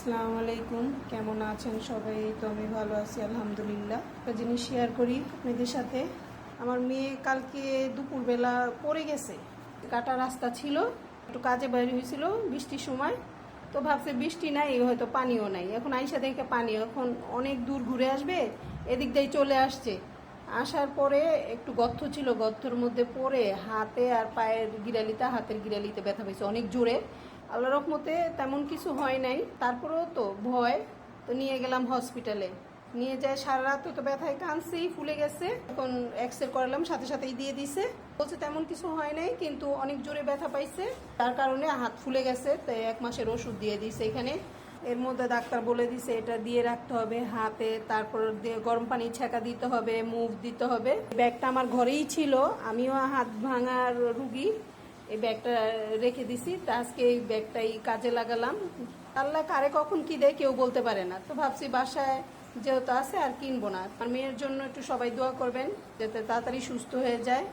আসসালামু আলাইকুম, কেমন আছেন সবাই? তো আমি ভালো আছি আলহামদুলিল্লাহ। একটা জিনিস শেয়ার করি আপনাদের সাথে। আমার মেয়ে কালকে দুপুরবেলা পড়ে গেছে। কাটা রাস্তা ছিল, একটু কাজে বাইরে হয়েছিল বৃষ্টির সময়। তো ভাবছে বৃষ্টি নাই, হয়তো পানিও নাই। এখন আইসা দেখে পানি, এখন অনেক দূর ঘুরে আসবে, এদিক দিয়ে চলে আসছে। আসার পরে একটু গর্ত ছিল, গর্তের মধ্যে পড়ে হাতে আর পায়ের গিরালিতে, হাতের গিরালিতে ব্যথা পেয়েছে অনেক জোরে। আল্লাহর রহমতে তেমন কিছু হয় নাই, তারপরেও তো ভয়। তো নিয়ে গেলাম হসপিটালে। নিয়ে যায়, সারা রাত তো ব্যথায় কাঁদছি, ফুলে গেছে। এখন এক্স রে করালাম, সাথে সাথেই দিয়ে দিছে। বলছে তেমন কিছু হয় নাই, কিন্তু অনেক জোরে ব্যথা পাইছে, তার কারণে হাত ফুলে গেছে। তো 1 মাসের ওষুধ দিয়ে দিছে এখানে। এর মধ্যে ডাক্তার বলে দিছে এটা দিয়ে রাখতে হবে হাতে, তারপর দিয়ে গরম পানি ছ্যাঁকা দিতে হবে, মুভ দিতে হবে। ব্যাগটা আমার ঘরেই ছিল, আমিও হাত ভাঙার রুগী, এই ব্যাগটা রেখে দিছি। তা আজকে এই ব্যাগটাই কাজে লাগালাম। আল্লাহ কারে কখন কি দেয় কেউ বলতে পারে না। তো ভাবছি বাসায় যেহেতু আছে আর কিনবো না। আর মেয়ের জন্য একটু সবাই দোয়া করবেন যাতে তাড়াতাড়ি সুস্থ হয়ে যায়।